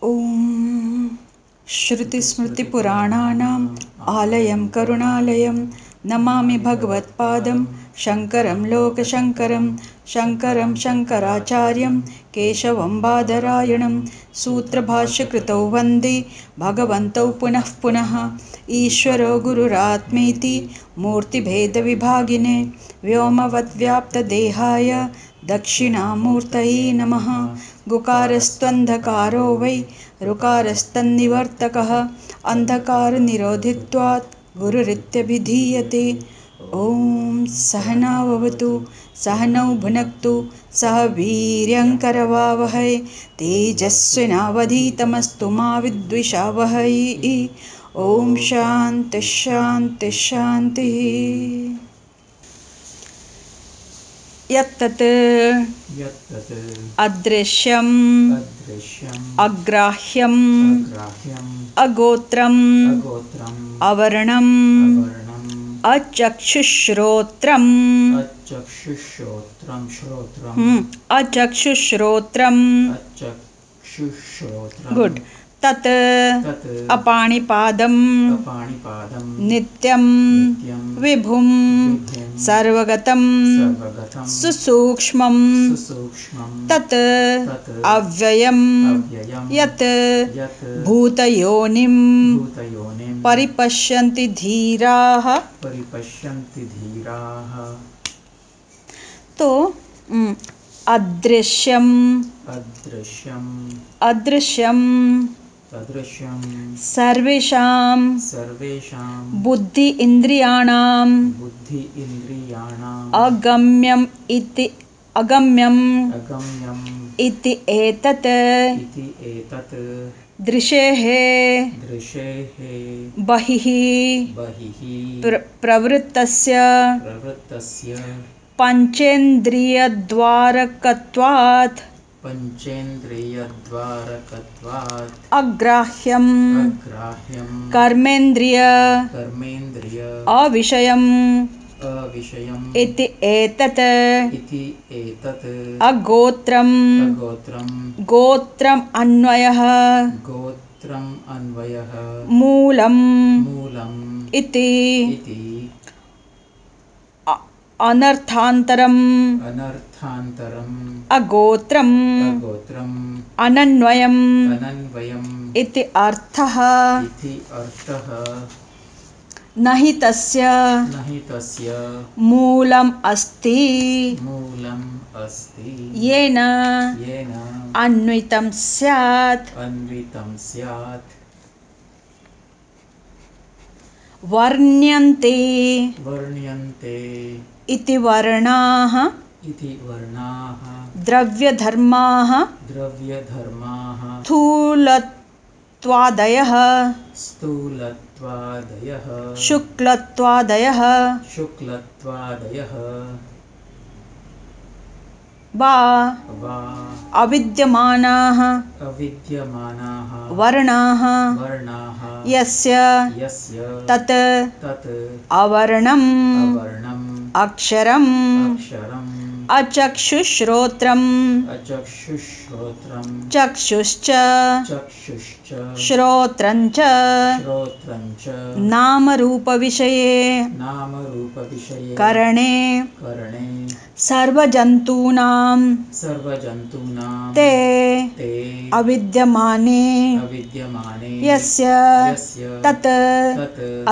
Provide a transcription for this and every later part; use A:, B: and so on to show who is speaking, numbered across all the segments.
A: ॐ श्रुतिस्मृतिपुराणानाम् आलयं करुणालयं नमामि भगवत्पादं शङ्करं लोकशङ्करं शङ्करं शङ्कराचार्यं केशवं बादरायणं सूत्रभाष्यकृतौ वन्दे भगवन्तौ पुनः पुनः ईश्वरो गुरुरात्मेति मूर्तिभेदविभागिने व्योमवद्व्याप्तदेहाय दक्षिणामूर्तये नमः। गुकारस्त्वन्धकारो वै ऋकारस्तन्निवर्तकः अन्धकारनिरोधित्वात् गुरुरित्यभिधीयते। ॐ सहनाववतु सहनौ भुनक्तु सह वीर्यङ्करवावहै तेजस्विनावधीतमस्तु मा विद्विषावहै। ॐ शान्तिः शान्तिः शान्तिः। यत्तत् अदृश्यम् अग्राह्यम् अगोत्रम् अवर्णम् अचक्षुश्रोत्रम् गुड। तत् अपाणिपादं नित्यं विभुं सर्वगतं सुसूक्ष्मं तत् अव्ययं यत् भूतयोनिं परिपश्यन्ति धीराः। तो अदृश्यं सर्वेषां बुद्धि इंद्रियाणां अगम्यम् इति एतत् दृशेः बहिः प्रवृत्तस्य पंचेन्द्रियद्वारकत्वात् अग्राह्यं कर्मेन्द्रिय अविषयम् इति एतत् अगोत्रम् गोत्रम् अन्वयः मूलम् इति अनर्थान्तरम् अगोत्रम् अनन्वयम् इति अर्थः। नहि तस्य मूलम् अस्ति येन अन्वितं स्यात्। वर्ण्यन्ते इति वर्णाः द्रव्यधर्माः स्थूलत्वादयः शुक्लत्वादयः वा अविद्यमानाः वर्णाः यस्य तत् अवर्णम् अक्षरम् अचक्षुश्रोत्रम् चक्षुश्च श्रोत्रञ्च नामरूपविषये करणे सर्वजन्तूनां ते अविद्यमाने यस्य तत्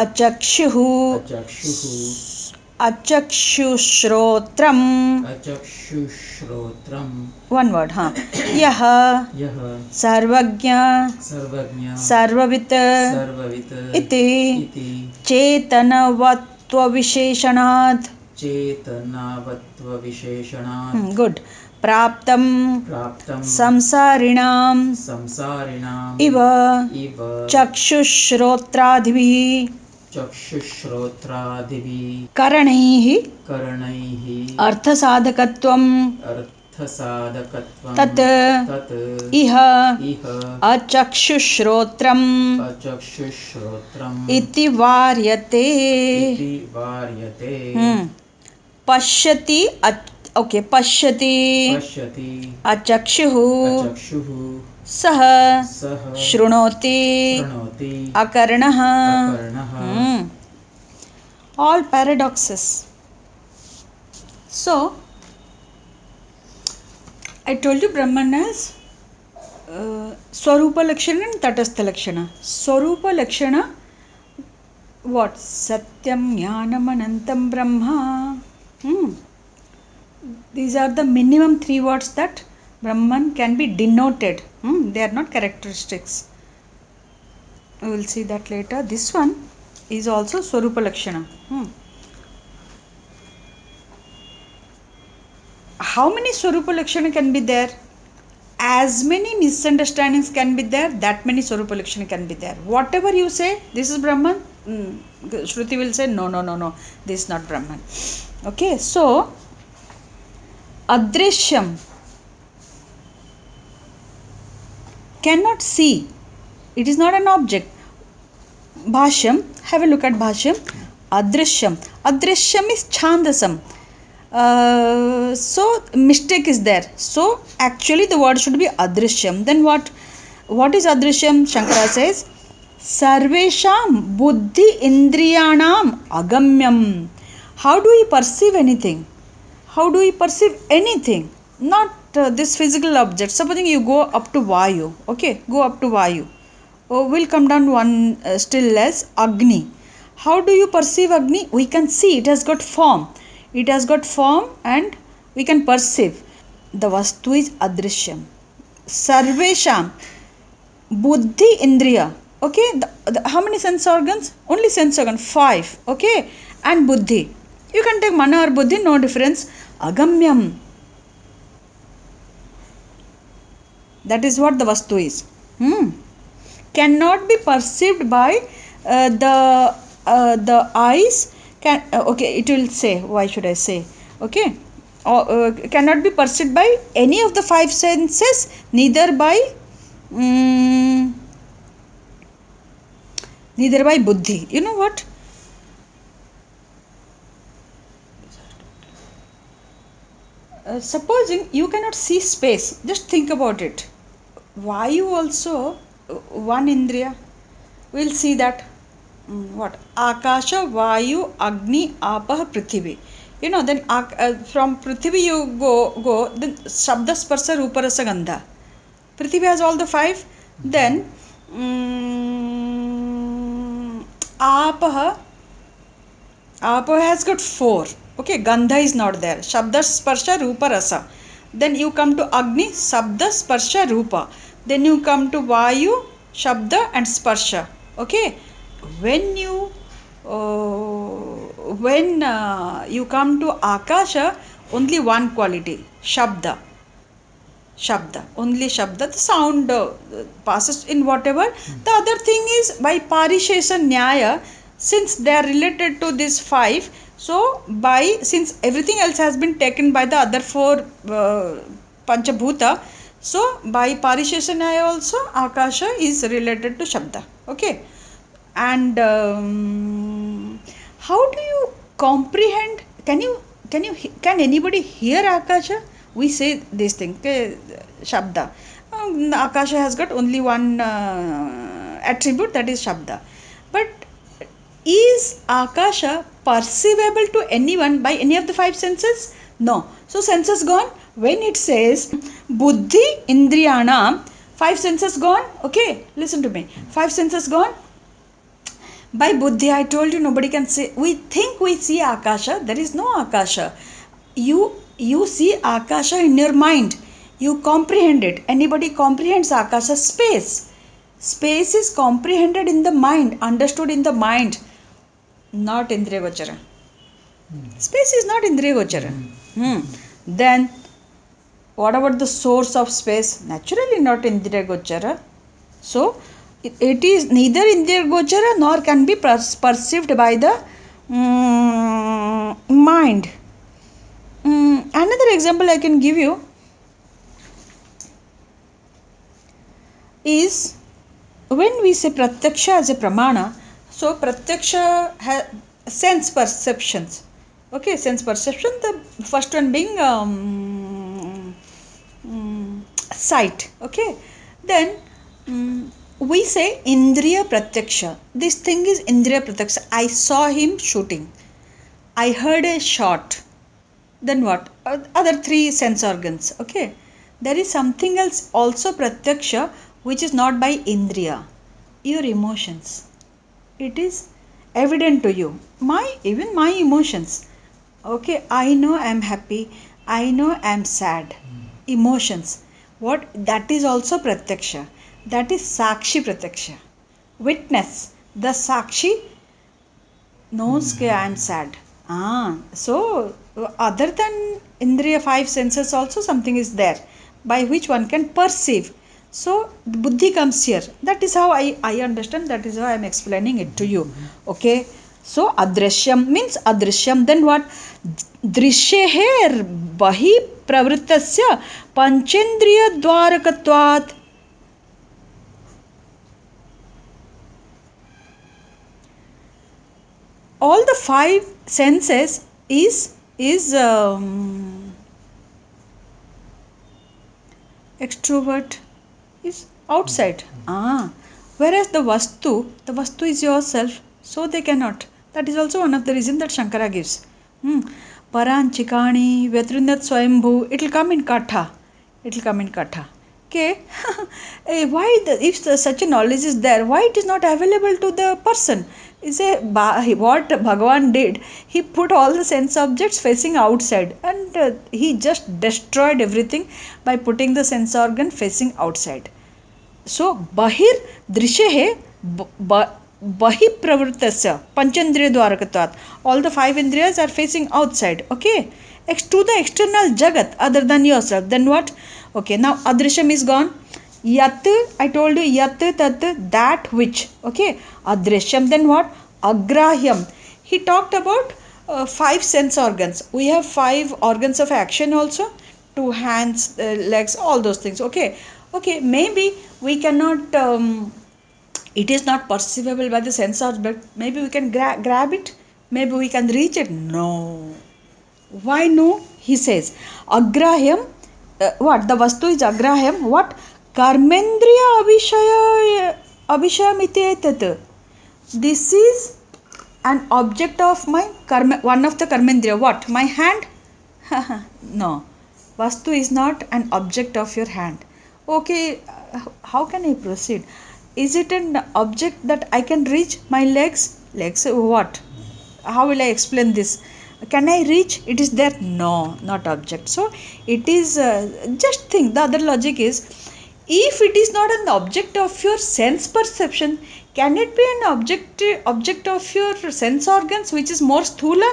A: अचक्षुः अचक्षुश्रोत्रम् वन वर्ड यह सर्वज्ञ सर्ववित् इति चेतनवत्वविशेषणात् गुड प्राप्तं संसारिणां इव चक्षुश्रोत्रादिभिः करणैः अर्थसाधकत्वं तत् इह अचक्षुश्रोत्रम् इति वार्यते। पश्यति Okay, pashyati,
B: pashyati,
A: achakshuhu,
B: achakshuhu,
A: saha,
B: saha,
A: shrunoti,
B: shrunoti,
A: akarnaha.
B: akarnaha.
A: All paradoxes. So, I told you Brahman has Swarupa Lakshana and Tatastha Lakshana. Swarupa Lakshana, what? Satyam Jnanam Anantam Brahma. These are the minimum three words that Brahman can be denoted. They are not characteristics. We will see that later. This one is also Swarupa Lakshana. How many Swarupa Lakshana can be there? As many misunderstandings can be there, that many Swarupa Lakshana can be there. Whatever you say, this is Brahman, Shruti will say, no, this is not Brahman. Okay, so, Adrishyam, cannot see. It is not an object. Bhashyam, have a look at Bhashyam. Adrishyam. Adrishyam is Chandasam. So mistake is there. So actually the word should be Adrishyam. Then what is Adrishyam? Shankara says Sarvesham buddhi indriyanam agamyam. How do we perceive anything? How do we perceive anything? Not this physical object. Supposing you go up to Vayu. Okay, go up to Vayu. We'll come down to one still less, Agni. How do you perceive Agni? We can see it has got form. It has got form and we can perceive. The Vastu is Adrishyam. Sarvesham. Buddhi Indriya. Okay, how many sense organs? Only sense organ, 5. Okay, and Buddhi. You can take Mana or Buddhi, no difference. Agamyam. That is what the Vastu is. Cannot be perceived by the eyes. Okay, it will say, why should I say? Okay, cannot be perceived by any of the 5 senses, neither by buddhi. You know what? Supposing you cannot see space, just think about it. Vayu also one indriya. We'll see that. What? Akasha, Vayu, Agni, Apah, Prithvi. You know, then from Prithvi you go, then Shabda, Sparsa, Rupa, Rasa, Gandha. Prithvi has all the 5. Then Apah has got 4. Okay, Gandha is not there. Shabda, Sparsha, Rupa, Rasa. Then you come to Agni, Shabda, Sparsha, Rupa. Then you come to Vayu, Shabda and Sparsha. Okay, when you come to Akasha, only one quality, Shabda. Only Shabda, the sound passes in whatever. The other thing is by Parishesa Nyaya, since they are related to this 5, so since everything else has been taken by the other 4 Panchabhuta, so by Parishesa Nyaya also Akasha is related to Shabda. Okay, and how do you comprehend? Can anybody hear Akasha? We say this thing, Shabda. Akasha has got only one attribute, that is Shabda. But is Akasha perceivable to anyone by any of the 5 senses? No. So senses gone. When it says Buddhi Indriyana, 5 senses gone. Okay, listen to me. 5 senses gone. By Buddhi, I told you nobody can say. We think we see Akasha. There is no Akasha. You see Akasha in your mind. You comprehend it. Anybody comprehends Akasha? Space. Space is comprehended in the mind, understood in the mind, not Indriya Gochara. Space is not Indriya Gochara. Then, what about the source of space? Naturally not Indriya Gochara. So, it is neither Indriya Gochara nor can be perceived by the mind. Another example I can give you is when we say Pratyaksha as a Pramana. So Pratyaksha has sense perceptions. Okay, sense perception, the first one being sight. Okay, then we say Indriya Pratyaksha. This thing is Indriya Pratyaksha. I saw him shooting. I heard a shot. Then what? Other three sense organs. Okay, there is something else also Pratyaksha, which is not by Indriya. Your emotions. It is evident to you. Even my emotions. Okay, I know I am happy. I know I am sad. Emotions. What that is also Pratyaksha. That is Sakshi Pratyaksha. Witness. The Sakshi knows that I am sad. So other than Indriya five senses also something is there by which one can perceive. So buddhi comes here. That is how I understand. That is how I am explaining it to you. Okay. So adrishyam means adrishyam. Then what? दृश्येः बहिः प्रवृत्तस्य पंचेन्द्रियद्वारकत्वात्. All the five senses is extrovert, is outside. Whereas the vastu is yourself, so they cannot. That is also one of the reasons that Shankara gives. Paranchikani Vetrunat Swayambhu, it will come in Katha. It will come in Katha. Okay. Why if such a knowledge is there, why it is not available to the person? Is a what Bhagavan did, he put all the sense objects facing outside, and he just destroyed everything by putting the sense organ facing outside. So bahir drishehe bahi pravrittasya panchendriya dwarakatvat. All the five indriyas are facing outside. Okay, to the external jagat other than yourself. Then what? Okay, now adrishyam is gone. Yat, I told you, yat tat, that which. Okay, adrishyam. Then what? Agrahyam. He talked about five sense organs. We have five organs of action also. Two hands, legs, all those things. Okay, okay, maybe we cannot it is not perceivable by the sense object. Maybe we can grab it, maybe we can reach it. No. Why no? He says agrahyam. What the vastu is agrahyam? What? Karmendriya abhishayamite tat. This is an object of my karma, one of the karmendriya. What? My hand? No, vastu is not an object of your hand. Okay, how can I proceed? Is it an object that I can reach? My legs, what? How will I explain this? Can I reach? It is there? No, not object. So it is just think. The other logic is, if it is not an object of your sense perception, can it be an object of your sense organs, which is more sthula?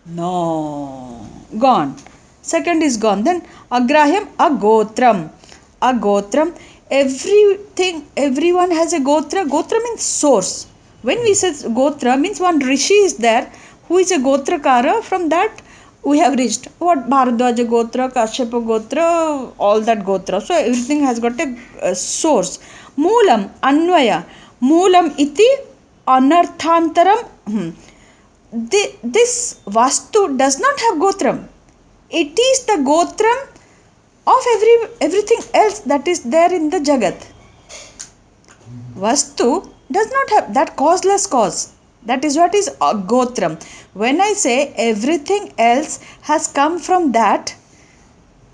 A: No, gone. Second is gone. Then agrahyam agotram. Agotram, everything, everyone has a gotra. Gotra means source. When we say gotra, means one rishi is there who is a gotrakara. From that we have reached what? Bharadwaja gotra, Kashyapa gotra, all that gotra. So everything has got a source. Moolam anvaya. Moolam iti anarthantaram. This vastu does not have gotram. It is the gotram of everything else that is there in the jagat. Vastu does not have that causeless cause. That is what is gotram. When I say everything else has come from that,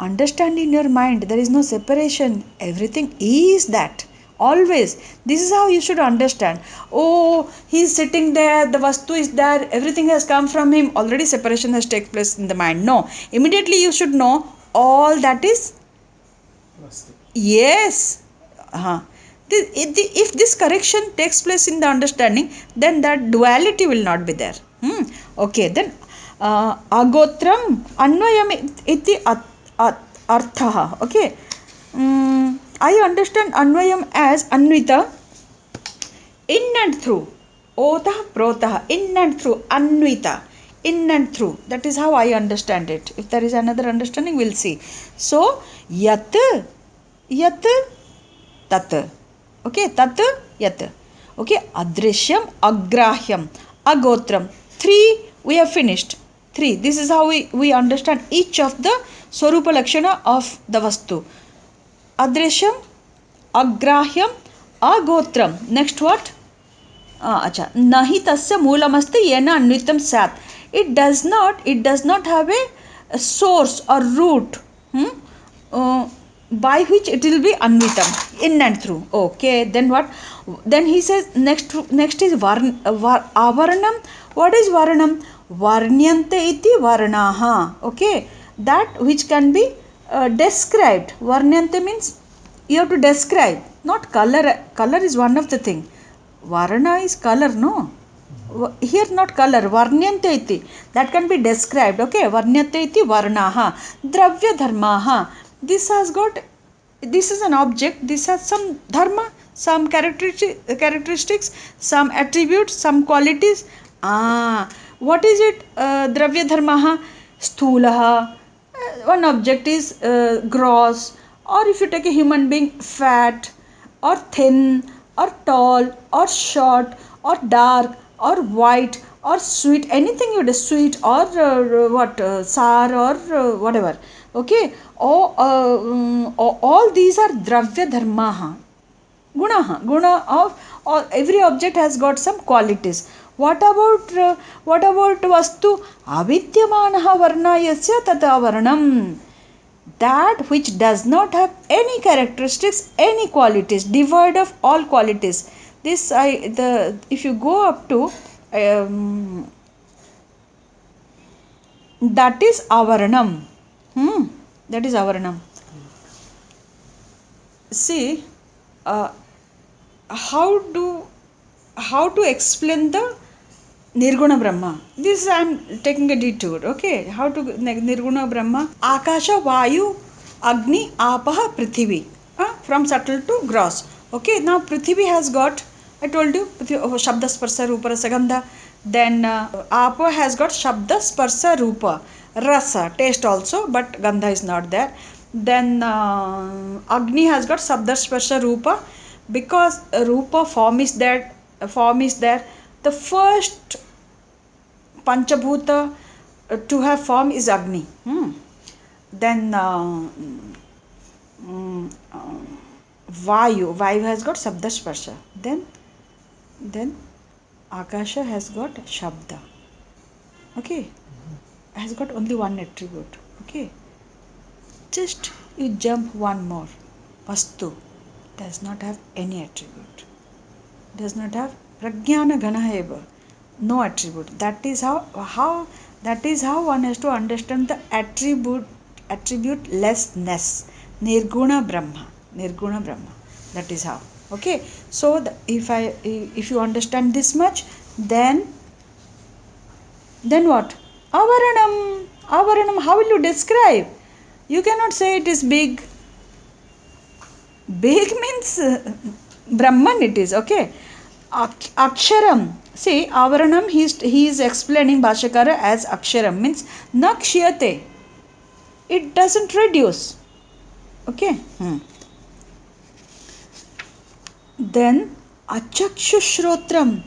A: understand in your mind, there is no separation. Everything is that. Always. This is how you should understand. Oh, he is sitting there, the vastu is there, everything has come from him. Already separation has taken place in the mind. No. Immediately you should know all that is. Yes. If this correction takes place in the understanding, then that duality will not be there. Okay, then agotram anvayam iti arthaha. Okay, I understand anvayam as anvita, in and through. Otah protah, in and through. Anvita, in and through. That is how I understand it. If there is another understanding, we'll see. So yat tat. Okay, tat yat. Okay, adrishyam agrahyam agotram. Three we have finished. 3. This is how we understand each of the Swarupa Lakshana of the Vastu. Adrishyam, Agrahyam, Agotram. Next what? अच्छा नहि तस्य मूलमस्ति येन अन्वितं स्यात्. It does not have a source or root, by which it will be anvitam, in and through. Okay, then what? Then he says next is avaranam. What is varanam? Varnyante iti varnaha. Okay, that which can be described. Varnyante means you have to describe, not color. Color is one of the thing. Varna is color, no? Here not color. Varnyante iti, that can be described. Okay, varnyate iti varnaha. Dravya dharmaha. This is an object. This has some dharma, some characteristics, some attributes, some qualities. What is it? Dravya dharmaha. Sthulaha. One object is gross, or if you take a human being, fat or thin or tall or short or dark or white or sweet, anything you do, sweet or sour or whatever. Okay, all these are dravya dharmaha. Guna of every object has got some qualities. What about vastu? Avidyamanaha varna yasya tata varnam. That which does not have any characteristics, any qualities, devoid of all qualities. If you go up to that is avaranam. That is avaranam. See, how to explain the Nirguna Brahma. This I am taking a detour. Okay, how to Nirguna Brahma? Akasha, Vayu, Agni, Apaha, Prithvi. From subtle to gross. Okay, now Prithvi has got, I told you, Shabda, Sparsa, Rupa, Rasa, Gandha. Then Apa has got Shabda, Sparsa, Rupa, Rasa, taste also, but Gandha is not there. Then Agni has got Shabda, Sparsa, Rupa, because Rupa form is there. The first Panchabhuta to have form is Agni. Then Vayu has got Shabda Sparsha. Then Akasha has got Shabda. Okay, has got only one attribute. Okay, just you jump one more. Vastu does not have any attribute. Does not have Pragyana Ghana eva. No attribute. That is how one has to understand the attributelessness. Nirguna Brahma. That is how. Okay. So if you understand this much, then what? Avaranam. How will you describe? You cannot say it is big. Big means Brahman it is. Okay. Aksharam. See, avaranam he is explaining Bhashyakara as aksharam, means na kshiyate. It doesn't reduce. Okay. Then achakshushrodram.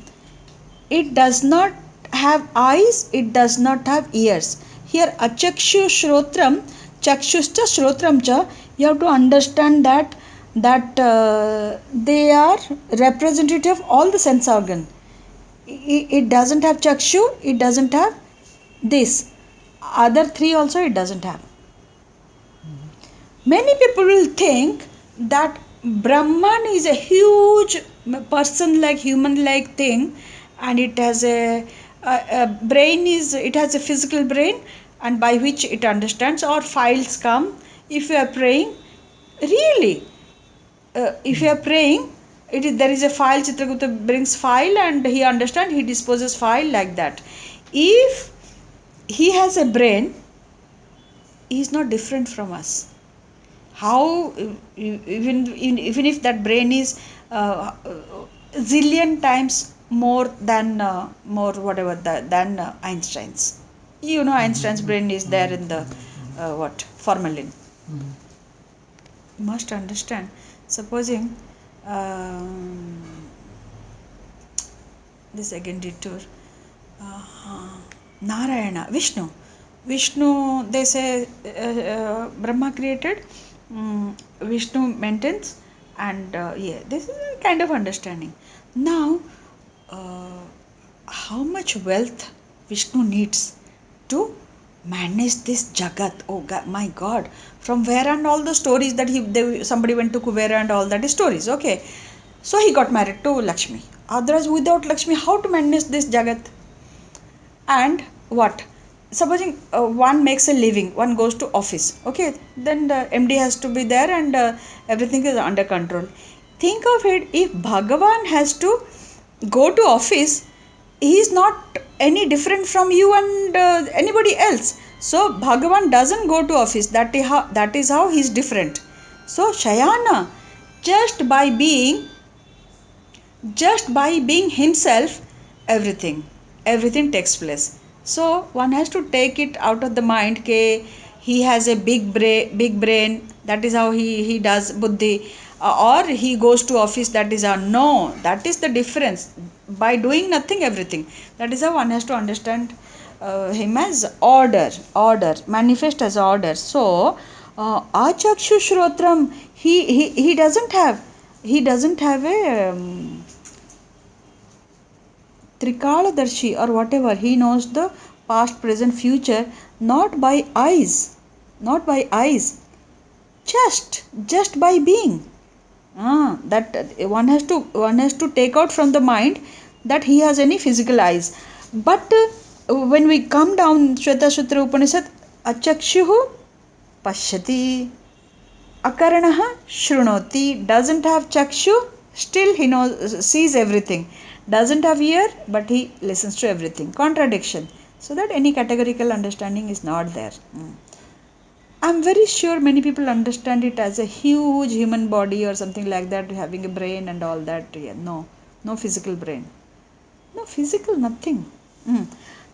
A: It does not have eyes, it does not have ears. Here achakshushrodram, chakshuscha shrotram cha, you have to understand that they are representative of all the sense organ. It doesn't have chakshu, it doesn't have this. Other three also it doesn't have. Many people will think that Brahman is a huge person-like, human-like thing, and it has a brain. It has a physical brain, and by which it understands. Or files come. If you are praying, really, if you are praying, there is a file. Chitragupta brings file, and he understands. He disposes file like that. If he has a brain, he is not different from us. How even if that brain is zillion times more than Einstein's. You know, Einstein's brain is there in the formalin. You must understand. Supposing this again detour. Narayana, Vishnu. Vishnu, they say Brahma created, Vishnu maintains, and yeah, this is a kind of understanding. Now, uh, how much wealth Vishnu needs to manage this Jagat? Oh God, my God! From where and all the stories that somebody went to Kuvera and all that is stories. Okay, so he got married to Lakshmi. Otherwise, without Lakshmi, how to manage this Jagat? And what, supposing one makes a living, one goes to office, okay, then the MD has to be there, and everything is under control. Think of it, if Bhagavan has to go to office, he is not any different from you and anybody else. So Bhagavan doesn't go to office, that is how he is different. So Shayana, just by being just by being himself, everything takes place. So one has to take it out of the mind ke he has a big brain, that is how he does buddhi, or he goes to office, that is how. No, that is the difference. By doing nothing, everything. That is how one has to understand him as order manifest as order. So achakshu shrotram, he doesn't have a Trikaladarshi or whatever. He knows the past, present, future, not by eyes, not by eyes, just by being. That one has to take out from the mind that he has any physical eyes. But when we come down Shweta Sutra Upanishad, achakshuhu pashyati, akaranah shrunoti, doesn't have chakshu, still he knows, sees everything, doesn't have ear, but he listens to everything. Contradiction. So that any categorical understanding is not there. I'm very sure many people understand it as a huge human body or something like that, having a brain and all that. Yeah, no, no physical brain, no physical nothing.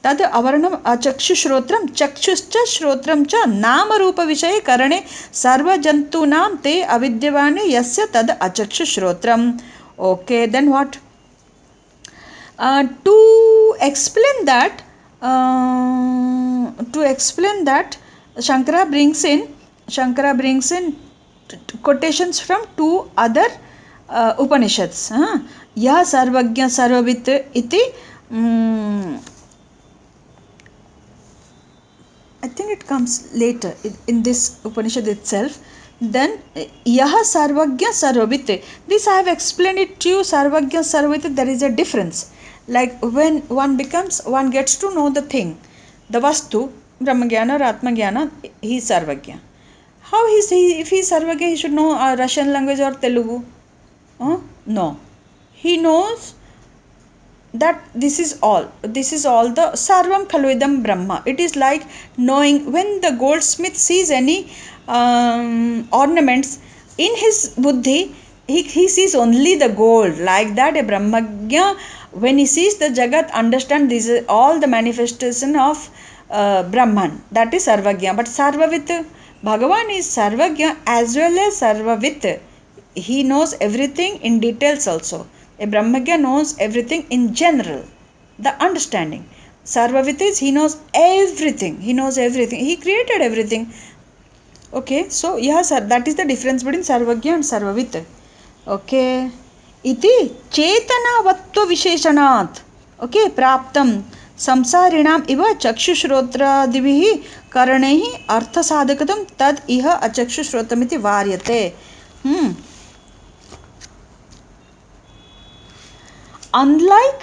A: तद् अवर्णम् अचक्षुश्रोत्रं चक्षुश्च श्रोत्रं च नामरूपविषये करणे सर्वजन्तूनां ते अविद्यमाने यस्य तद् अचक्षुश्रोत्रम्. Okay, then what? To explain that, Shankara brings in quotations from two other Upanishads. Yah sarvagya sarvavit iti. I think it comes later in this Upanishad itself. Then Yaha Sarvagya Sarvavit. This I have explained it to you. Sarvagya Sarvavit, there is a difference. Like when one gets to know the thing, the Vastu, Brahmagyana or Atmagyana, he is Sarvagya. How is he? If he is Sarvagya, he should know Russian language or Telugu. No. He knows that this is all the sarvam khalvidam brahma. It is like knowing when the goldsmith sees any ornaments in his buddhi, he sees only the gold. Like that, a brahmagya, when he sees the jagat, understand this is all the manifestation of brahman. That is sarvagya. But sarvavit, Bhagavan is sarvagya as well as sarvavit. He knows everything in details also. A Brahmagya knows everything in general, the understanding. Sarvavit is he knows everything. He created everything. Okay, so yeah, sir, that is the difference between Sarvagya and Sarvavit. Okay, iti chetanavatva visheshanat. Okay, praptam संसारिणाम इव चक्षुश्रोत्रादिभिः करणैः अर्थसाधकतं तद इह अचक्षुश्रोत्रमिति वार्यते. Unlike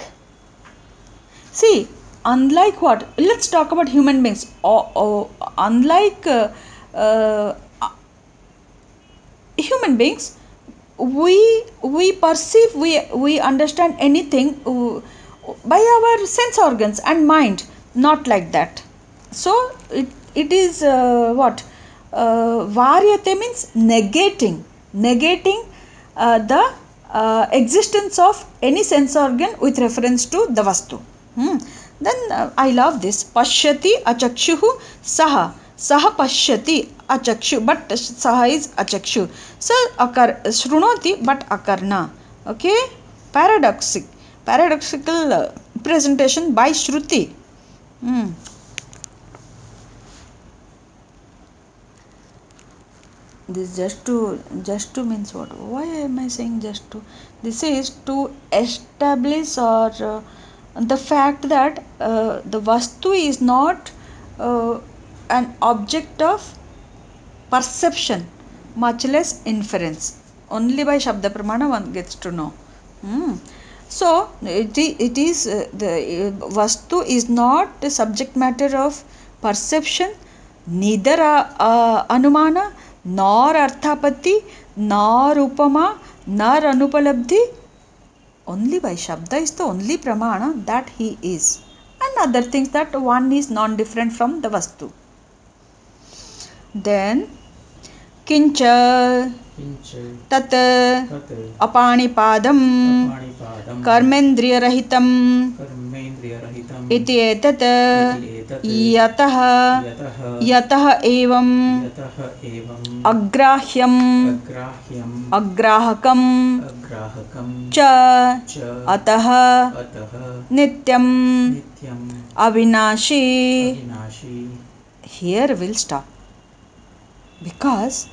A: what? Let's talk about human beings. Unlike human beings, we perceive, we understand anything by our sense organs and mind. Not like that. So it is what? Varyate means negating the existence of any sense organ with reference to the vastu. Then I love this. Pashyati achakshuhu saha pashyati achakshu, but saha is achakshu. So shrunoti but akarna. Okay, paradoxical presentation by shruti. Hmm. This just to means what? Why am I saying just to? This is to establish or the fact that the vastu is not an object of perception, much less inference. Only by shabda pramana one gets to know. Hmm. So it is the vastu is not the subject matter of perception, neither anumana, nor arthapatti, nor upama, nor anupalabdhi. Only by shabda is the only pramana that he is, and other things that one is non different from the vastu. Then किंच
B: किञ्च
A: तत्
B: तत्
A: अपाणिपादं
B: अपाणिपादं
A: कर्मेन्द्रियरहितम्
B: कर्मेन्द्रियरहितम्
A: इति एतत्
B: इति एतत्
A: यतः
B: यतः
A: यतः एवम्
B: यतः एवम्
A: अग्राह्यम्
B: अग्राह्यम्
A: अग्राहकम्
B: अग्राहकं
A: च
B: च
A: अतः
B: अतः
A: नित्यम्
B: नित्यम्
A: अविनाशी.
B: अविनाशी.
A: Here we'll stop because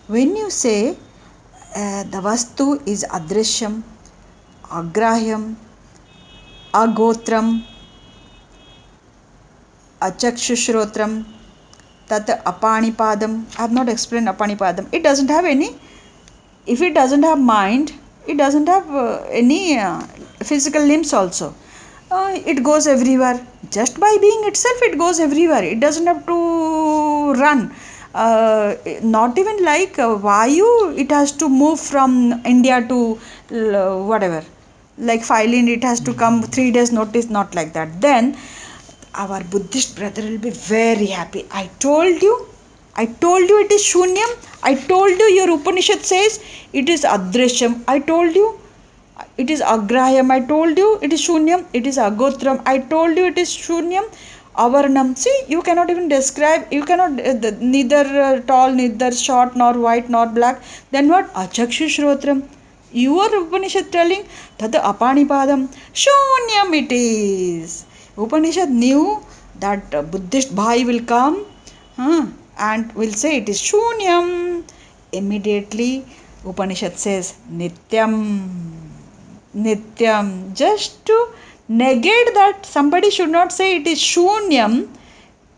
A: when you say the vastu is adrishyam, agrahyam, agotram, achakshushrotram, tat apanipadam. I have not explained apanipadam. It doesn't have any. If it doesn't have mind, it doesn't have any physical limbs also. It goes everywhere. Just by being itself, it goes everywhere. It doesn't have to run. Not even like Vayu, it has to move from India to whatever. Like Thailand, it has to come 3 days notice, not like that. Then our Buddhist brother will be very happy. I told you it is Shunyam. I told you your Upanishad says it is Adrishyam. I told you it is Agrahayam. I told you it is Shunyam. It is Agotram. I told you it is Shunyam. Avarnam. See, you cannot even describe, you cannot, neither tall, neither short, nor white, nor black. Then what? Achakshushrothram. Your Upanishad telling that the Apanipadam, Shunyam it is. Upanishad knew that Buddhist Bhai will come and will say it is Shunyam. Immediately Upanishad says Nityam. Nityam. Just to negate that somebody should not say it is Shunyam,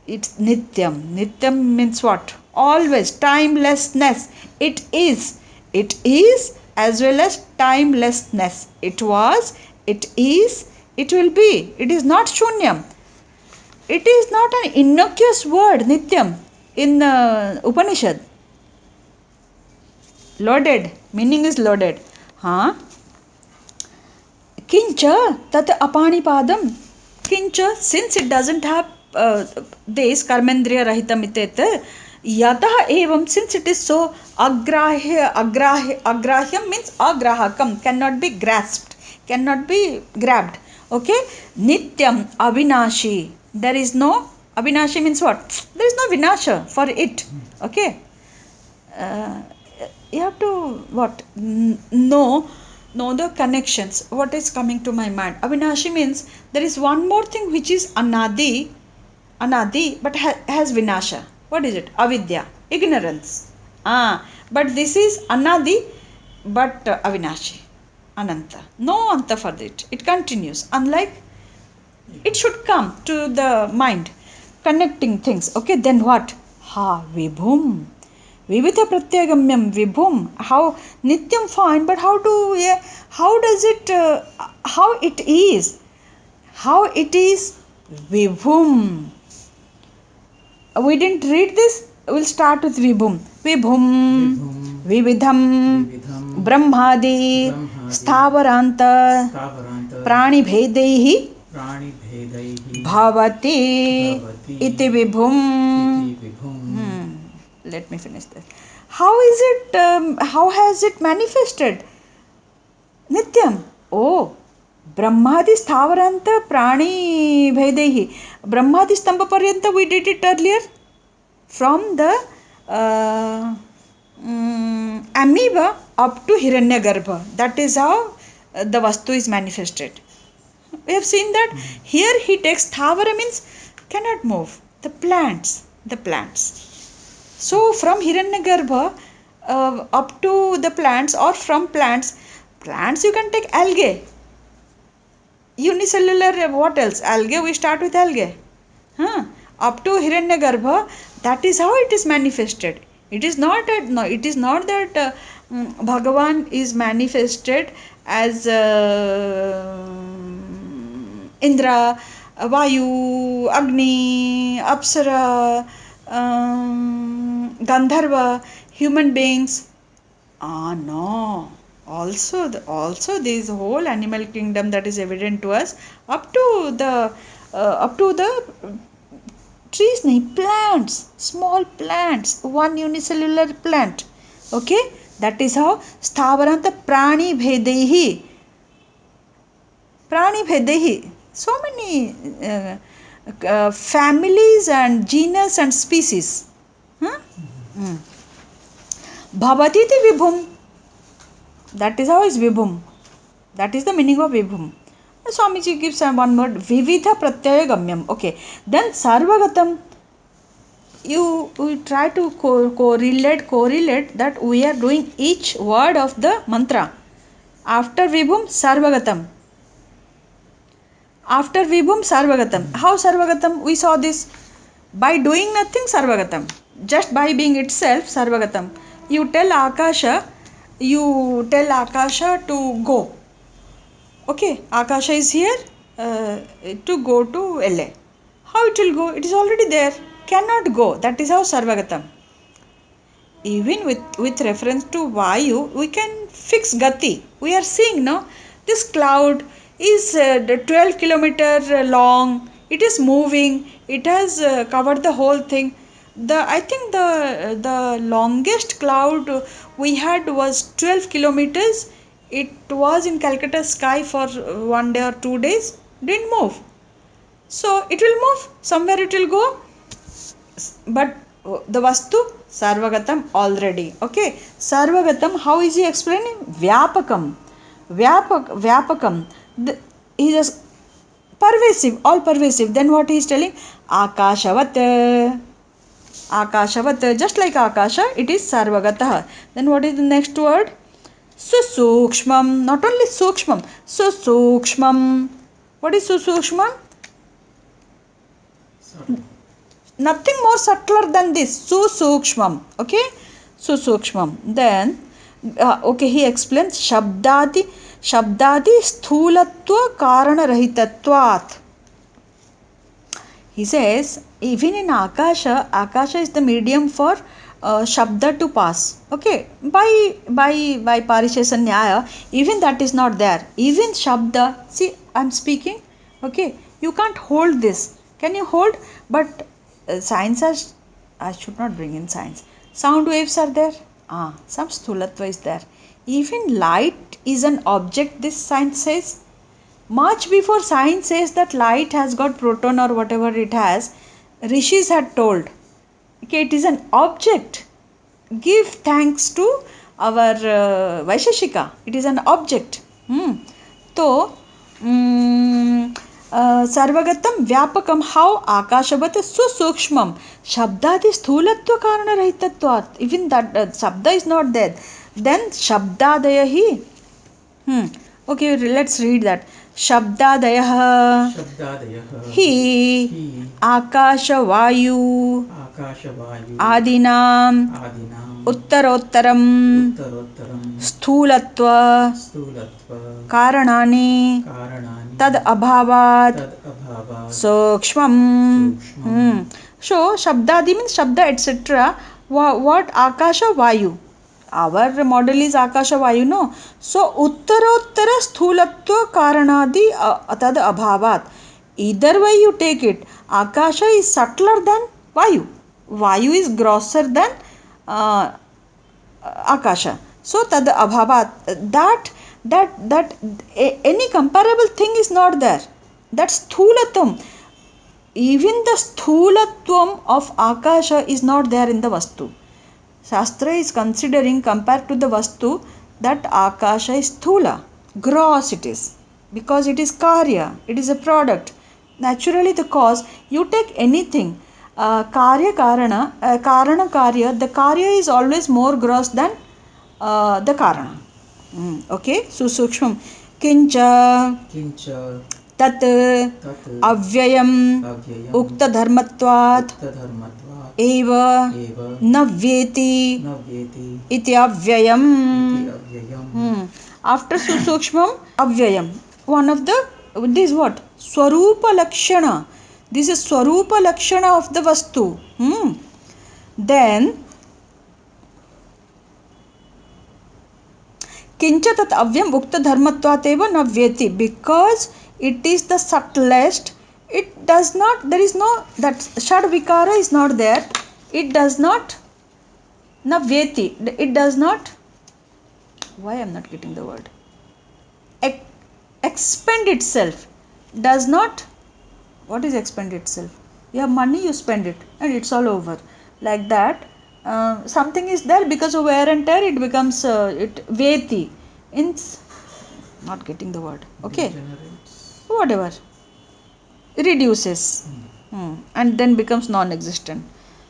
A: it's Nityam. Nityam means what? Always. Timelessness. It is. It is as well as timelessness. It was, it is, it will be. It is not Shunyam. It is not an innocuous word, Nityam, in Upanishad. Loaded. Meaning is loaded. Huh? Kincha tat apanipadam. Kincha, since it doesn't have this karmendriya rahitam itet, yatah evam, since it is so, agrahyam means agrahakam, cannot be grasped, cannot be grabbed. Okay? Nityam avinashi. There is no, avinashi means what? There is no vinasha for it. Okay? uh, you have to what know the connections. What is coming to my mind? Avinashi means there is one more thing which is anadi but has vinasha. What is it? Avidya, ignorance. But this is anadi but avinashi, ananta, no anta for it. It continues, unlike it should come to the mind, connecting things. Okay, then what? Ha vibhum, vividha pratyagambhyam vibhum. How nityam, fine, but how to, yeah, how does it how it is vibhum. We didn't read this. We'll start with vibhum. Vibhum,
B: विभुं
A: vividham,
B: विविधं
A: brahmadi,
B: ब्रह्मादि
A: sthavaranta,
B: स्थावरान्त
A: प्राणिभेदैः
B: प्राणिभेदैः
A: bhavati
B: भवति
A: iti vibhum.
B: इति विभुं.
A: Let me finish this. How is it, how has it manifested? Nityam. Oh, Brahmadi sthavaranta prani bhedehi. Brahmadi stamba paryanta we did it earlier. From the amoeba up to Hiranyagarbha. That is how the vastu is manifested. We have seen that. Here he takes thavara means cannot move. The plants. So from Hiranyagarbha up to the plants, or from plants you can take algae. Unicellular, what else? Algae, we start with algae. Up to Hiranyagarbha, that is how it is manifested. It is not that Bhagavan is manifested as Indra, Vayu, Agni, Apsara, Gandharva, human beings. No. Also this whole animal kingdom that is evident to us up to the trees, plants, small plants, one unicellular plant. Okay, that is how sthavaranta prani bhedehi. So many families and genus and species. Bhavatiti vibhum. That is how is vibhum. That is the meaning of vibhum. Swamiji gives one word, vividha pratyaya gamyam. Okay, then sarvagatam. You try to correlate that we are doing each word of the mantra. After vibhum, sarvagatam. After vibhum, sarvagatam. How sarvagatam? We saw this. By doing nothing, sarvagatam. Just by being itself, sarvagatam. You tell Akasha to go. Okay, Akasha is here to go to LA. How it will go? It is already there. Cannot go. That is how sarvagatam. Even with reference to Vayu, we can fix gati. We are seeing, no? This cloud is 12 kilometer long. It is moving. It has covered the whole thing. I think the longest cloud we had was 12 kilometers. It was in Calcutta sky for 1 day or 2 days. Didn't move. So it will move. Somewhere it will go. But the vastu, sarvagatam already. Okay. Sarvagatam, how is he explaining? Vyapakam. Vyapakam. He is pervasive, all pervasive. Then what he is telling? Akashavat. Akashavat, just like Akasha, it is sarvagatah. Then what is the next word? Susukshmam. Not only sukshmam, susukshmam. What is susukshmam? Nothing more subtler than this. Susukshmam. Okay? Susukshmam. Then, okay, he explains Shabdadi sthulatva karana rahitatvat. He says, even in Akasha is the medium for Shabda to pass. Okay, by Parishesa Nyaya, even that is not there. Even Shabda, see, I am speaking, okay, you can't hold this. Can you hold? But science has, I should not bring in science. Sound waves are there. Some sthulatva is there. Even light is an object, this science says. Much before science says that light has got proton or whatever it has, rishis had told, okay, it is an object. Give thanks to our Vaisheshika. It is an object. So, sarvagatam vyapakam, how akashavat susukshmam shabdadi sthulatva karana rahitatvat. Even that shabda is not there. Then shabdadayahi. Okay, let's read that. Shabdadayah hi akashavayu adinam uttarottaram sthulatva karanani tad abhavat sukshmam. So shabdadi means shabda etc. What? Akasha Vayu. Our model is Akasha Vayu, no? So uttarottara sthulatva karanadi tad abhavat. Either way you take it, Akasha is subtler than Vayu. Vayu is grosser than Akasha. So tad abhavat. That any comparable thing is not there. That's sthulatam. Even the sthulatvam of Akasha is not there in the Vastu. Shastra is considering, compared to the Vastu, that Akasha is sthula. gross it is, because it is karya, it is a product. Naturally, the cause, you take anything, karya karana, karana karya, the karya is always more gross than the karana. Okay, so sukshmam. Kincha
B: Kincha
A: tat
B: tat
A: avyayam
B: avyayam
A: uktadharmatvat
B: uktadharmatvat
A: eva
B: eva
A: navyeti
B: न व्येति
A: iti avyayam.
B: इति अव्ययम्.
A: After susukshmam, avyayam. One of the, this what? Swarupa lakshana. This is Swarupa lakshana of the vastu. Then, kincha tat avyam ukta dharmatvat eva navyeti. Because it is the subtlest, it does not, there is no, that shad vikara is not there. It does not, navyeti. It does not, why I am not getting the word? Expend itself. Does not, what is expend itself? You have money, you spend it, and it's all over. Like that, something is there, because of wear and tear, it becomes, it veti. Not getting the word. Okay.
B: Degenerates.
A: Whatever. Reduces. And then becomes non-existent.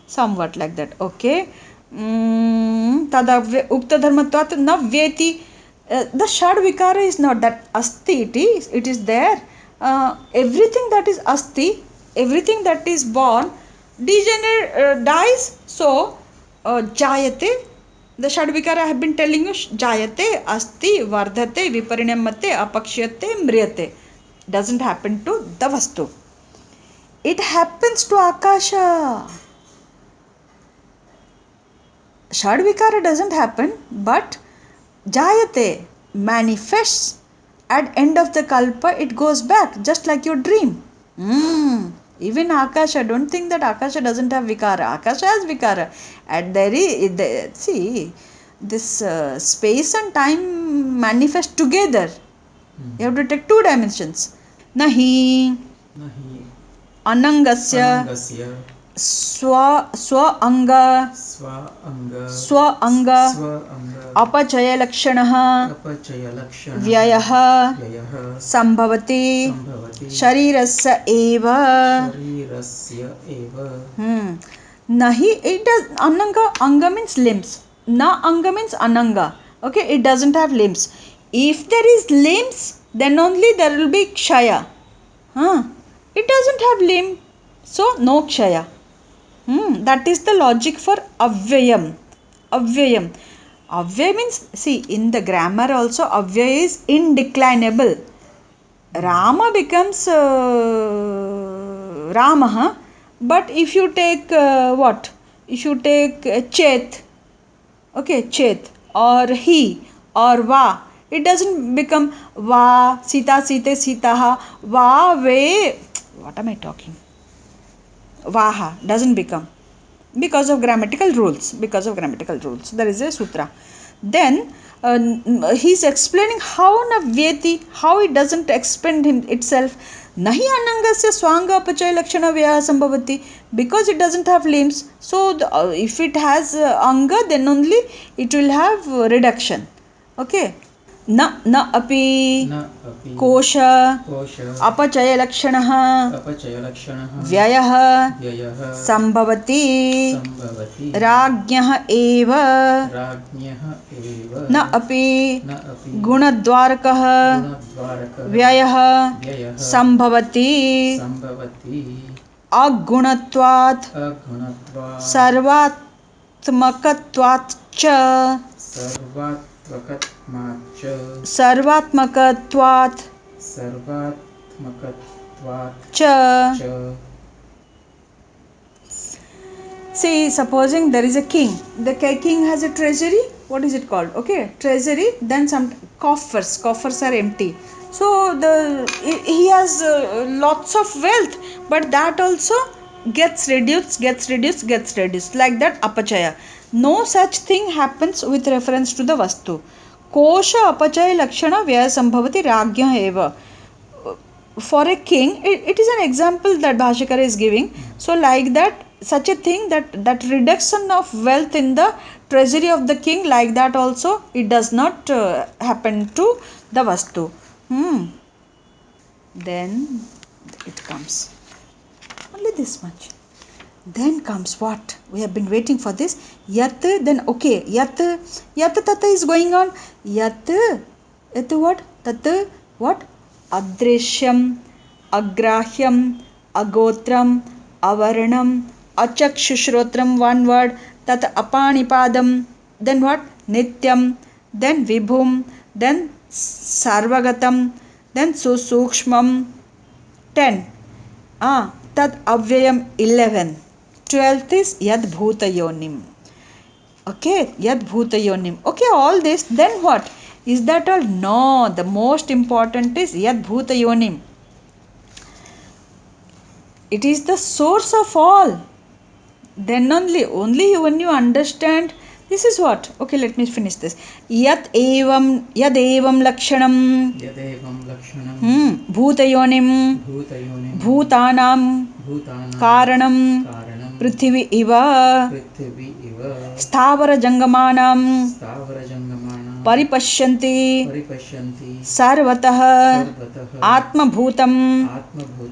A: Somewhat like that. Okay. Tada ukta dharmatvat na vyeti. The shad vikara is not that asti, it is there. Everything that is asti, everything that is born, dies. So jayate, the shad vikara I have been telling you, jayate, asti, vardhate, viparinamate, apakshyate, mriyate. Doesn't happen to the vastu. It happens to akasha. Shad vikara doesn't happen, but jayate, manifests. At end of the kalpa, it goes back, just like your dream. Even akasha, don't think that akasha doesn't have vikara. Akasha has vikara. And see, this space and time manifest together. You have to take two dimensions. Nahi
B: न हि
A: anangasya
B: अनङ्गस्य
A: स्व अंग
B: स्व अङ्ग
A: अपचयलक्षणः
B: अपचयलक्षणः
A: व्ययः
B: व्ययः
A: संभवति
B: सम्भवति
A: शरीरस्य एव.
B: शरीरस्य एव.
A: Nahi, it does, ananga, anga means limbs. Na anga means ananga. Okay, it doesn't have limbs. If there is limbs, then only there will be kshaya. It doesn't have limb, so no kshaya. That is the logic for avyayam. Avyayam. Avyay means, see, in the grammar also, avyay is indeclinable. Rama becomes Rama, but if you take what? If you take Chet, okay, Chet, or he, or Va, it doesn't become Va, Sita, Site, Sitaha, Va, Ve. What am I talking? Vaha doesn't become, because of grammatical rules. There is a sutra. Then he's explaining how navyeti, how it doesn't expend itself. Nahi anangasya swanga apachaya lakshana vyaya sambhavati, because it doesn't have limbs. So if it has anga, then only it will have reduction. Okay. न अपि
B: न अपि
A: कोश
B: कोश
A: अपचयलक्षणः
B: अपचयलक्षणः
A: व्ययः
B: व्ययः
A: संभवति
B: सम्भवति
A: राज्ञः एव.
B: राज्ञः एव.
A: न अपि
B: न अपि
A: गुणद्वारकः
B: गुणद्वारकः
A: व्ययः
B: व्ययः
A: संभवति
B: सम्भवति
A: अगुणत्वात्
B: अगुणत्वात्
A: सर्वात्मकत्वात् च सर्वात्मकत्वात् च. See, supposing there is a king. The king has a treasury. What is it called? Okay, treasury. Then some coffers. Coffers are empty. So he has lots of wealth, but that also gets reduced. Like that, apachaya. No such thing happens with reference to the vastu. Kosha apachaya lakshana vyaya sambhavati ragya eva. For a king, it is an example that Bhashikara is giving. So like that, such a thing, that reduction of wealth in the treasury of the king, like that also it does not happen to the vastu. Then it comes. Only this much. Then comes what? We have been waiting for this. Yat, then okay. Yat tata is going on. Yat what? Tat what? Adrishyam, agrahyam, agotram, avaranam, achakshushrotam, one word. Tat apanipadam. Then what? Nityam. Then vibhum. Then sarvagatam. Then susukshmam. 10. Tad avyayam 11. 12th is yad bhuta yonim. Okay, yad bhuta yonim. Okay, all this. Then what? Is that all? No, the most important is yad bhuta yonim. It is the source of all. Then only when you understand. This is what? Okay, let me finish this. Yad evam lakshanam.
B: Yadevam lakshanam.
A: Bhutayonim.
B: Bhutayonim.
A: Bhutanam. Karanam. Prithvi iva. Sthavara jangamanam. Paripashyanti. Sarvatah. Atmabhutam.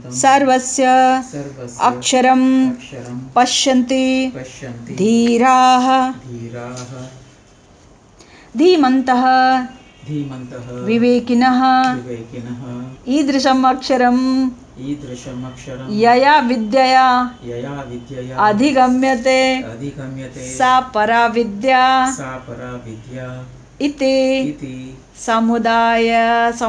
A: Sarvasya. Aksharam. Pashyanti. Dhiraha. Dhimantah. Vivekinah. Idrisham aksharam. Yaya vidyaya adhigamyate sa paravidya iti samudayarthah.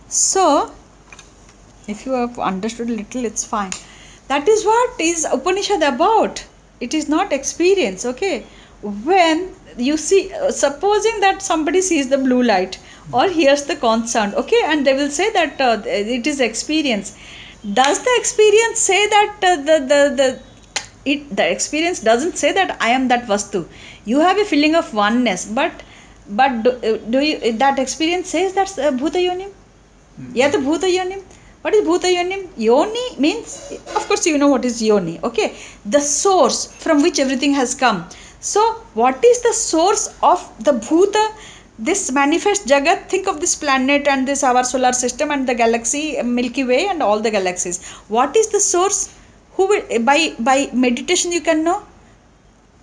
A: So, if you have understood a little, it's fine. That is what is Upanishad about. It is not experience, okay? When you see, supposing that somebody sees the blue light or hears the conch sound, okay, and they will say that it is experience. Does the experience say that the experience doesn't say that I am that vastu? You have a feeling of oneness, but do you, that experience says that's bhuta yonim? Yat bhuta yonim. What is bhuta yonim? Yoni means, of course you know what is yoni, okay? The source from which everything has come. So what is the source of the bhuta? This manifest jagat, think of this planet and this our solar system and the galaxy, Milky Way and all the galaxies. What is the source? Who will, by meditation you can know?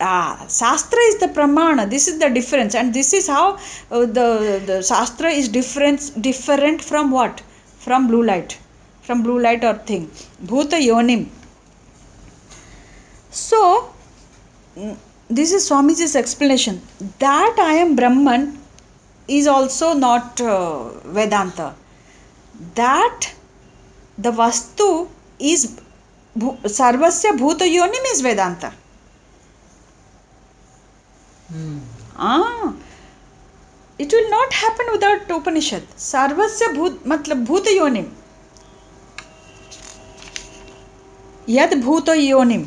A: Shastra is the pramana. This is the difference, and this is how the Shastra is different from what? From blue light or thing. Bhuta yonim. So this is Swamiji's explanation. That I am Brahman is also not Vedanta. That the Vastu is Sarvasya Bhuta Yonim is Vedanta. It will not happen without Upanishad. Sarvasya matlab Bhuta Yonim. Yad Bhuta Yonim.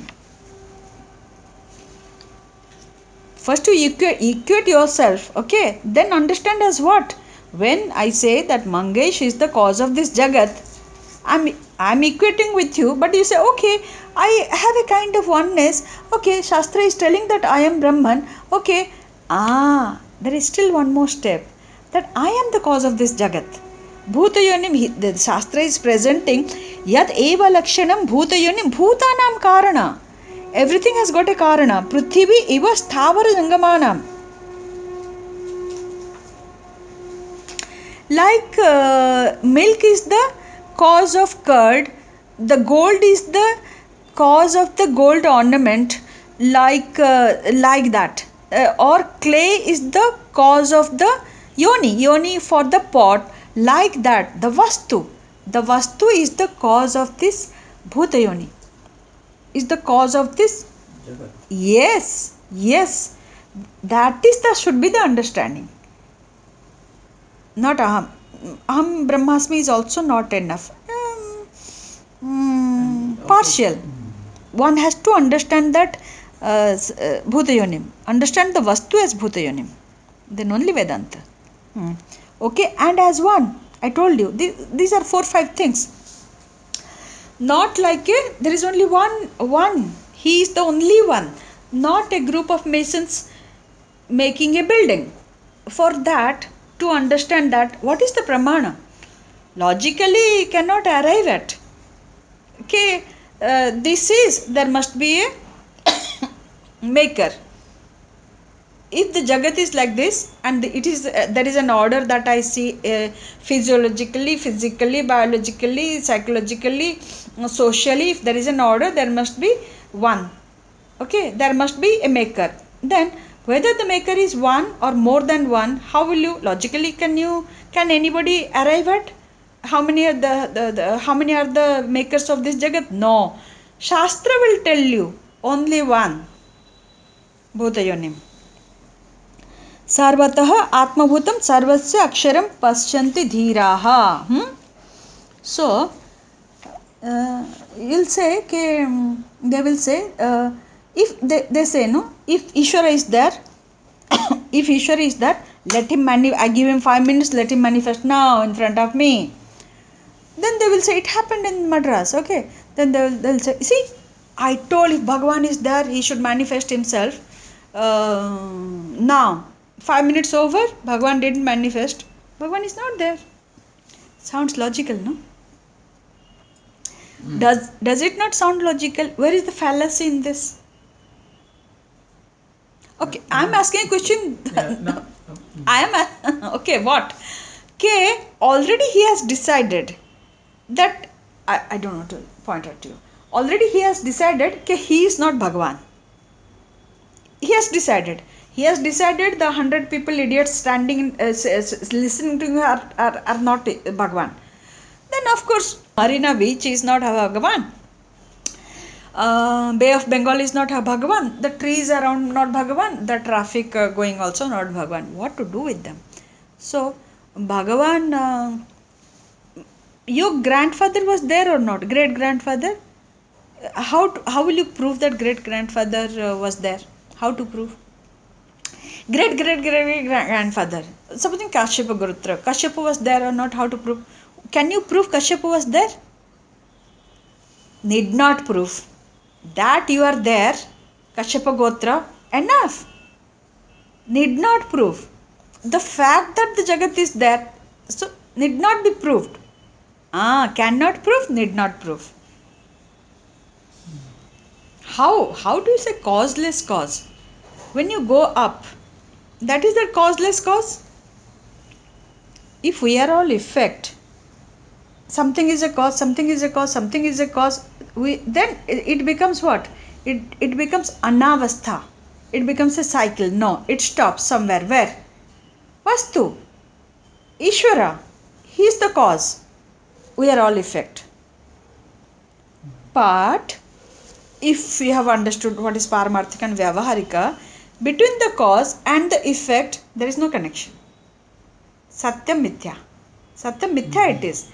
A: First you equate yourself, okay? Then understand as what? When I say that Mangesh is the cause of this Jagat, I'm equating with you, but you say, okay, I have a kind of oneness. Okay, Shastra is telling that I am Brahman. Okay, there is still one more step. That I am the cause of this Jagat. Bhutayonim, the Shastra is presenting Yat eva lakshanam bhutayonim bhutanam karana. Everything has got a karana. Prithvi iva sthavara jangamanam. Like milk is the cause of curd, the gold is the cause of the gold ornament, like that. Or clay is the cause of the yoni for the pot, like that. The vastu is the cause of this bhuta yoni. Is the cause of this? Yes. That should be the understanding. Not aham. Aham Brahmasmi is also not enough. Partial. One has to understand that Bhutayonim. Understand the Vastu as Bhutayonim. Then only Vedanta. Okay, and as one. I told you, these are 4-5 things. Not like there is only one. He is the only one. Not a group of Masons making a building. For that, to understand that, what is the pramana? Logically cannot arrive at. Okay, this is, there must be a maker. If the jagat is like this, and it is there is an order that I see, physiologically, physically, biologically, psychologically, socially, if there is an order, there must be one. Okay, there must be a maker. Then whether the maker is one or more than one, how will you logically, can anybody arrive at how many are how many are the makers of this jagat? No, shastra will tell you only one, bhutayonim. सर्वतः आत्मभूतं सर्वस्य अक्षरं पश्यन्ति धीराः. So you'll say they will say, if they say no, if Ishvara is there, if Ishvara is there, let him I give him 5 minutes, let him manifest now in front of me. Then they will say it happened in Madras. Okay, then they'll say, see, I told, if Bhagavan is there, he should manifest himself now. 5 minutes over, Bhagavan didn't manifest. Bhagavan is not there. Sounds logical, no? Does it not sound logical? Where is the fallacy in this? Okay, I'm asking a question. I am okay. What? Okay, already he has decided that I don't know to point out to you. Already he has decided that he is not Bhagavan. He has decided. He has decided the 100 people, idiots standing listening to him are not Bhagavan. Then of course Marina Beach is not Bhagavan. Bay of Bengal is not Bhagavan. The trees around not Bhagavan. The traffic going also not Bhagavan. What to do with them? So Bhagavan, your grandfather was there or not? Great grandfather? How will you prove that great grandfather was there? How to prove? Great grandfather. Supposing Kashyapa Gurutra. Kashyapa was there or not? How to prove? Can you prove Kashyapa was there? Need not prove. That you are there, Kashyapa Gotra, enough. Need not prove. The fact that the Jagat is there, so need not be proved. Cannot prove, need not prove. How do you say causeless cause? When you go up, that is the causeless cause. If we are all effect, something is a cause, something is a cause, something is a cause, then it becomes what? It becomes anavastha. It becomes a cycle. No, it stops somewhere. Where? Vastu. Ishvara. He is the cause. We are all effect. But if we have understood what is Paramarthika and Vyavaharika, between the cause and the effect, there is no connection. Satyam Mithya. Satyam Mithya it is.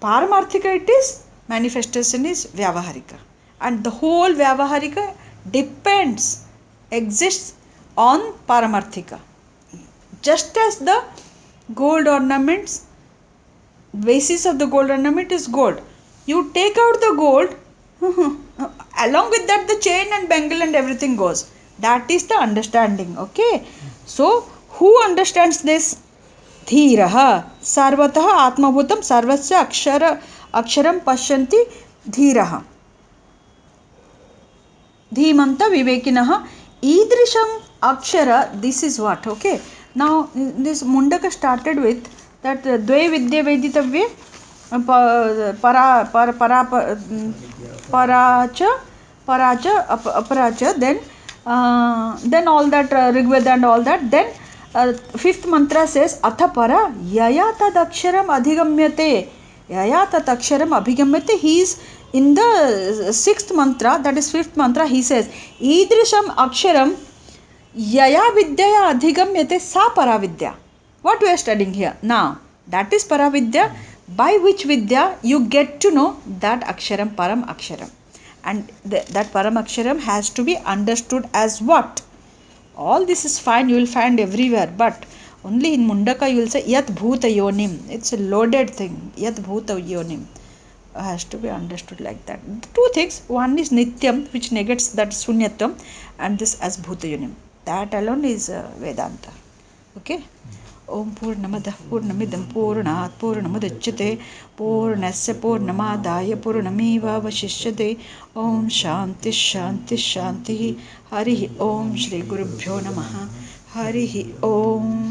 A: Paramarthika it is, manifestation is Vyavaharika. And the whole Vyavaharika depends, exists on Paramarthika. Just as the gold ornaments, basis of the gold ornament is gold. You take out the gold, along with that the chain and bangle and everything goes. That is the understanding. Okay. So, who understands this? धीरः सर्वतः आत्मभूतं सर्वस्य अक्षरं पश्यन्ति धीरः धीमन्त विवेकिनः ईदृशम् अक्षर. This is what? Okay. Now this Mundaka started with that द्वे विद्ये वेदितव्ये पराच अपराच, then all that Rigveda and all that. Then fifth mantra says atha para yaya tad aksharam adhigamyate. Yaya tad aksharam abhigamyate. He is in the sixth mantra, that is fifth mantra. He says idrisham aksharam yaya vidyaya adhigamyate sa paravidya. What we are studying here now, that is paravidya, by which vidya you get to know that aksharam param aksharam. And that param aksharam has to be understood as what? All this is fine, you will find everywhere, but only in Mundaka you will say yat bhuta yonim. It's a loaded thing. Yat bhuta yonim has to be understood like that. Two things. One is nityam, which negates that sunyatam, and this as bhuta yonim. That alone is Vedanta. Okay. Om Purnamadah Purnamidam Purnat Purnamudachyate Purnasya Purnamadaya Purnameva Vashishyate. Om Shanti Shanti Shanti. Harihi Om Shri Gurubhyo Namaha. Harihi Om.